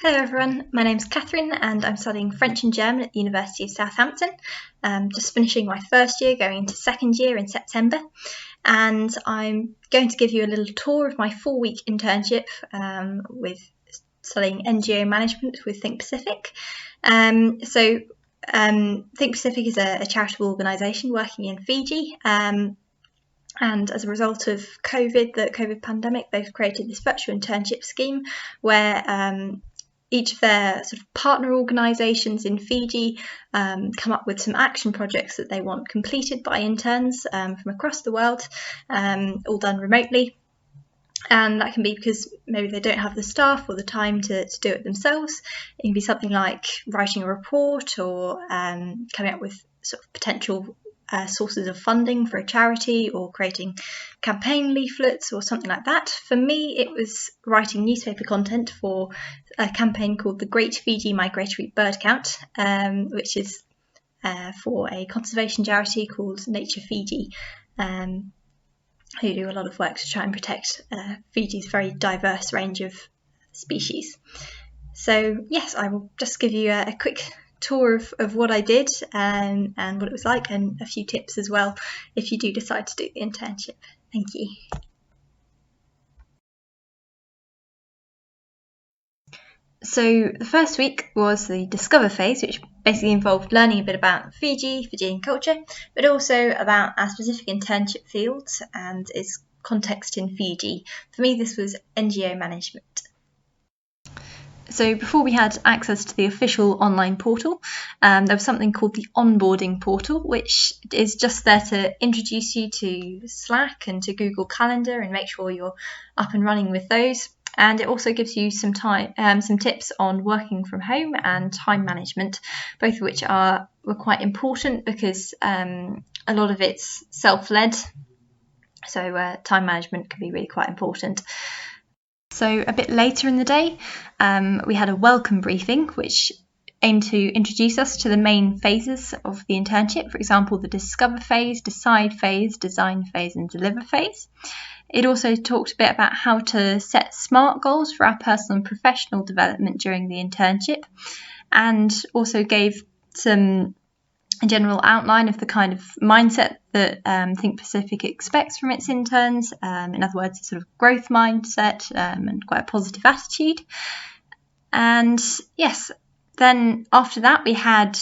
Hello everyone, my name's Catherine and I'm studying French and German at the University of Southampton. Just finishing my first year, going into second year in September, and I'm going to give you a little tour of my 4-week internship with studying NGO management with Think Pacific. Think Pacific is a charitable organisation working in Fiji. And as a result of the COVID pandemic, they've created this virtual internship scheme where each of their sort of partner organisations in Fiji come up with some action projects that they want completed by interns from across the world, all done remotely. And that can be because maybe they don't have the staff or the time to do it themselves. It can be something like writing a report or coming up with sort of potential sources of funding for a charity or creating campaign leaflets or something like that. For me, it was writing newspaper content for a campaign called the Great Fiji Migratory Bird Count, which is for a conservation charity called Nature Fiji, who do a lot of work to try and protect Fiji's very diverse range of species. So yes, I will just give you a quick tour of what I did and what it was like, and a few tips as well if you do decide to do the internship. Thank you. So the first week was the Discover phase, which basically involved learning a bit about Fiji, Fijian culture, but also about our specific internship fields and its context in Fiji. For me, this was NGO management. So before we had access to the official online portal, there was something called the onboarding portal, which is just there to introduce you to Slack and to Google Calendar and make sure you're up and running with those. And it also gives you some tips on working from home and time management, both of which were quite important because a lot of it's self-led. So time management can be really quite important. So a bit later in the day, we had a welcome briefing, which aimed to introduce us to the main phases of the internship. For example, the Discover phase, Decide phase, Design phase, and Deliver phase. It also talked a bit about how to set SMART goals for our personal and professional development during the internship, and also gave a general outline of the kind of mindset that Think Pacific expects from its interns. In other words, a sort of growth mindset and quite a positive attitude. And yes, then after that we had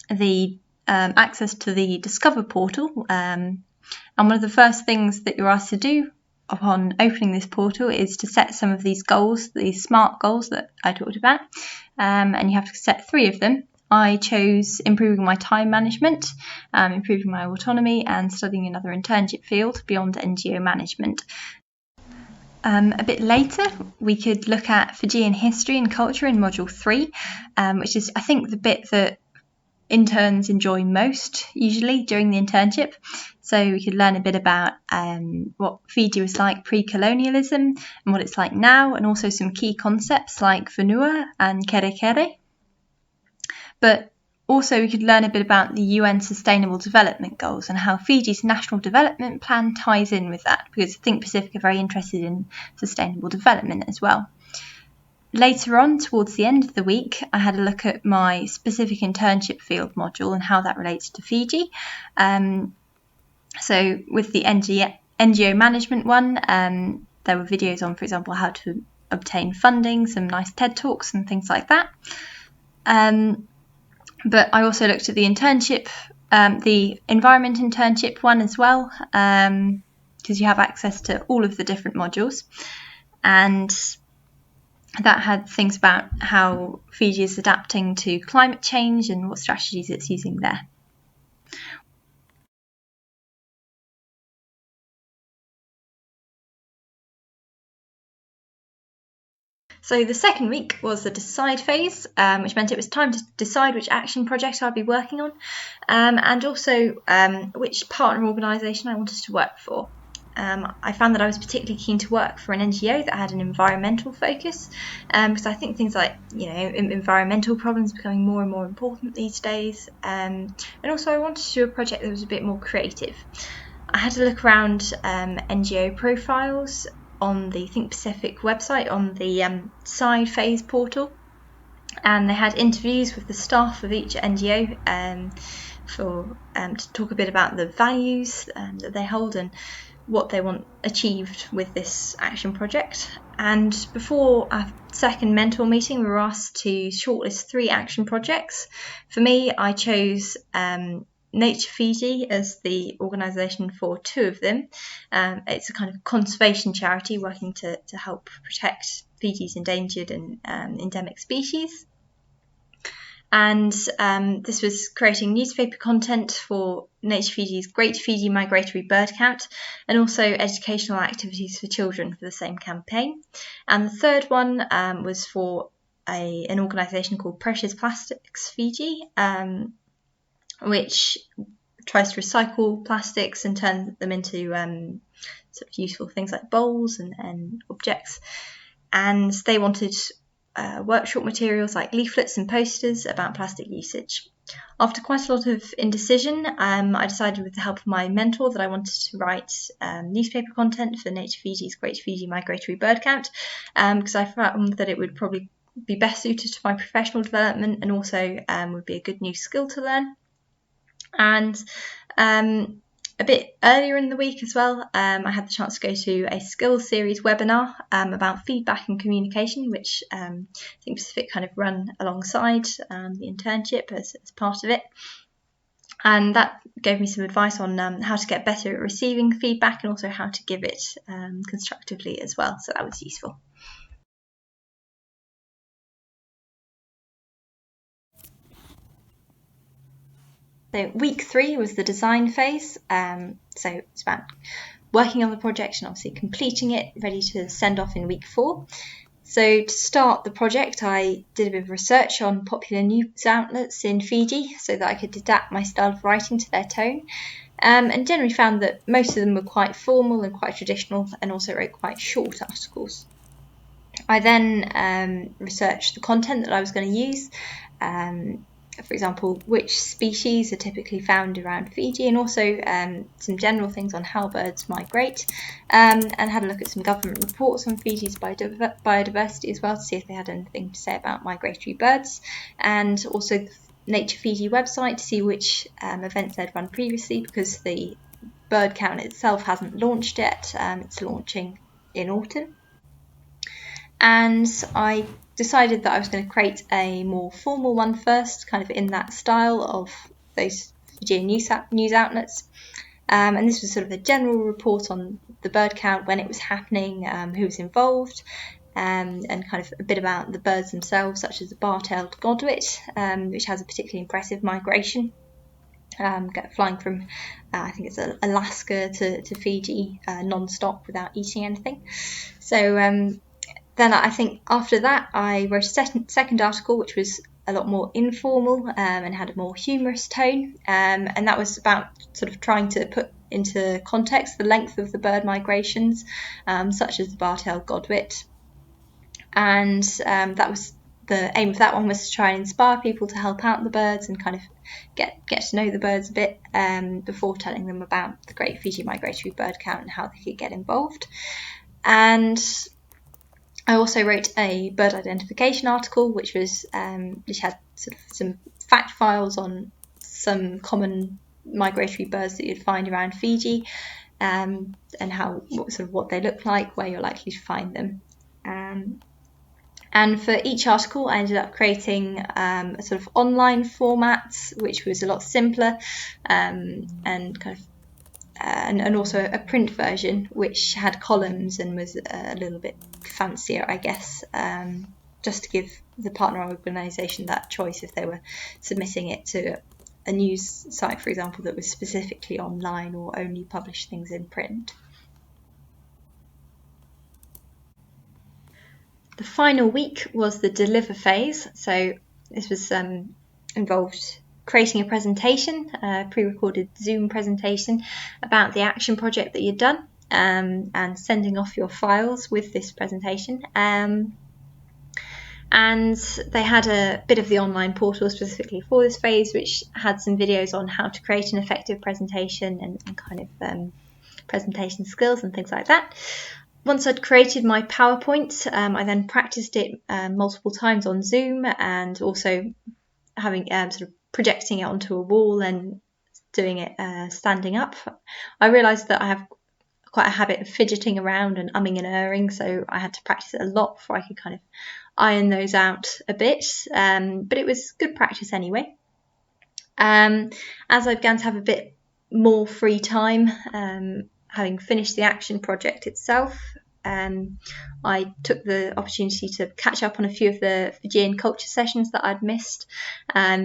the access to the Discover portal. And one of the first things that you're asked to do upon opening this portal is to set some of these goals, these SMART goals that I talked about. And you have to set 3 of them. I chose improving my time management, improving my autonomy, and studying another internship field beyond NGO management. A bit later, we could look at Fijian history and culture in Module 3, which is, I think, the bit that interns enjoy most, usually, during the internship. So we could learn a bit about what Fiji was like pre-colonialism and what it's like now, and also some key concepts like whenua and kere kere. But also we could learn a bit about the UN Sustainable Development Goals and how Fiji's National Development Plan ties in with that, because Think Pacific are very interested in sustainable development as well. Later on, towards the end of the week, I had a look at my specific internship field module and how that relates to Fiji. So with the NGO management one, there were videos on, for example, how to obtain funding, some nice TED Talks and things like that. But I also looked at the internship, the environment internship one as well, because you have access to all of the different modules. And that had things about how Fiji is adapting to climate change and what strategies it's using there. So the second week was the Decide phase, which meant it was time to decide which action project I'd be working on, and also which partner organisation I wanted to work for. I found that I was particularly keen to work for an NGO that had an environmental focus, because I think things like, environmental problems are becoming more and more important these days, and also I wanted to do a project that was a bit more creative. I had to look around NGO profiles on the Think Pacific website on the side phase portal, and they had interviews with the staff of each NGO to talk a bit about the values that they hold and what they want achieved with this action project. And before our second mentor meeting, we were asked to shortlist 3 action projects. For me, I chose Nature Fiji as the organisation for 2 of them. It's a kind of conservation charity working to help protect Fiji's endangered and endemic species. And this was creating newspaper content for Nature Fiji's Great Fiji Migratory Bird Count, and also educational activities for children for the same campaign. And the third one was for an organisation called Precious Plastics Fiji, which tries to recycle plastics and turn them into sort of useful things like bowls and objects. And they wanted workshop materials like leaflets and posters about plastic usage. After quite a lot of indecision, I decided with the help of my mentor that I wanted to write newspaper content for Nature Fiji's Great Fiji Migratory Bird Count, because I found that it would probably be best suited to my professional development and also would be a good new skill to learn. And a bit earlier in the week as well, I had the chance to go to a skills series webinar about feedback and communication, which Think Pacific kind of run alongside the internship as part of it. And that gave me some advice on how to get better at receiving feedback and also how to give it constructively as well. So that was useful. So week 3 was the design phase. So it's about working on the project and obviously completing it, ready to send off in week 4. So to start the project, I did a bit of research on popular news outlets in Fiji so that I could adapt my style of writing to their tone, and generally found that most of them were quite formal and quite traditional, and also wrote quite short articles. I then researched the content that I was going to use. For example, which species are typically found around Fiji, and also some general things on how birds migrate, and had a look at some government reports on Fiji's biodiversity as well to see if they had anything to say about migratory birds, and also the Nature Fiji website to see which events they'd run previously, because the bird count itself hasn't launched yet. It's launching in autumn. And I decided that I was going to create a more formal one first, kind of in that style of those Fijian news outlets. And this was sort of a general report on the bird count, when it was happening, who was involved, and kind of a bit about the birds themselves, such as the bar-tailed godwit, which has a particularly impressive migration, flying from, I think it's Alaska to Fiji non-stop without eating anything. So then I think after that I wrote a second article, which was a lot more informal and had a more humorous tone, and that was about sort of trying to put into context the length of the bird migrations, such as the bar-tailed godwit. And that was the aim of that one, was to try and inspire people to help out the birds and kind of get to know the birds a bit before telling them about the Great Fiji Migratory Bird Count and how they could get involved. And I also wrote a bird identification article, which had sort of some fact files on some common migratory birds that you'd find around Fiji, and what they look like, where you're likely to find them. And for each article, I ended up creating a sort of online format, which was a lot simpler, and kind of. And also a print version which had columns and was a little bit fancier, I guess, just to give the partner organisation that choice if they were submitting it to a news site, for example, that was specifically online or only published things in print. The final week was the deliver phase. So this was involved creating a presentation, a pre-recorded Zoom presentation about the action project that you'd done, and sending off your files with this presentation. And they had a bit of the online portal specifically for this phase, which had some videos on how to create an effective presentation and kind of presentation skills and things like that. Once I'd created my PowerPoint, I then practiced it multiple times on Zoom, and also having sort of projecting it onto a wall and doing it standing up. I realised that I have quite a habit of fidgeting around and umming and erring, so I had to practice it a lot before I could kind of iron those out a bit, but it was good practice anyway. As I began to have a bit more free time, having finished the action project itself, I took the opportunity to catch up on a few of the Fijian culture sessions that I'd missed,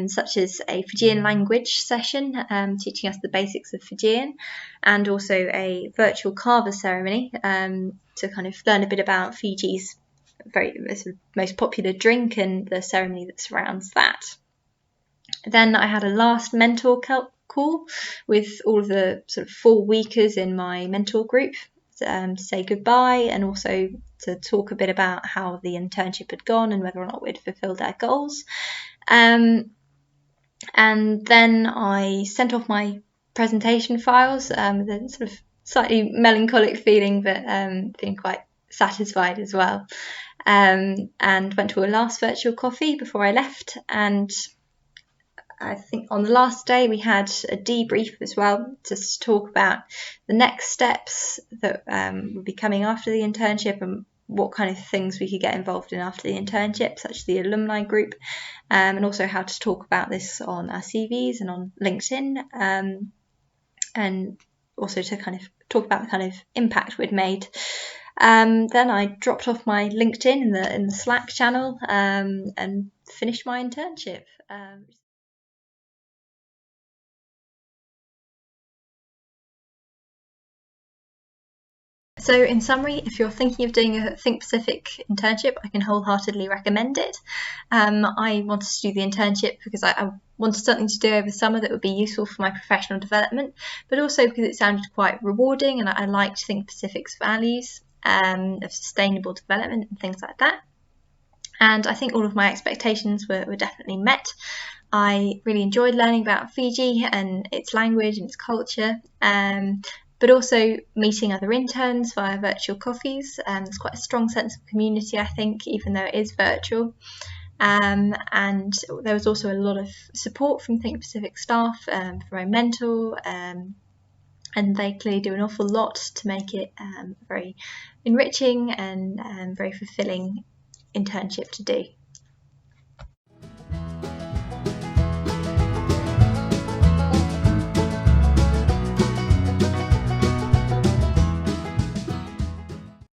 such as a Fijian language session teaching us the basics of Fijian, and also a virtual carver ceremony to kind of learn a bit about Fiji's most popular drink and the ceremony that surrounds that. Then I had a last mentor call with all of the sort of 4 weekers in my mentor group to say goodbye, and also to talk a bit about how the internship had gone and whether or not we'd fulfilled our goals. And then I sent off my presentation files with a sort of slightly melancholic feeling, but feeling quite satisfied as well. And went to a last virtual coffee before I left, and I think on the last day we had a debrief as well to talk about the next steps that would be coming after the internship and what kind of things we could get involved in after the internship, such as the alumni group, and also how to talk about this on our CVs and on LinkedIn, and also to kind of talk about the kind of impact we'd made. Then I dropped off my LinkedIn in the Slack channel and finished my internship. So in summary, if you're thinking of doing a Think Pacific internship, I can wholeheartedly recommend it. I wanted to do the internship because I wanted something to do over summer that would be useful for my professional development, but also because it sounded quite rewarding and I liked Think Pacific's values of sustainable development and things like that. And I think all of my expectations were definitely met. I really enjoyed learning about Fiji and its language and its culture, but also meeting other interns via virtual coffees. There's quite a strong sense of community, I think, even though it is virtual. And there was also a lot of support from Think Pacific staff for my mentor, and they clearly do an awful lot to make it a very enriching and very fulfilling internship to do.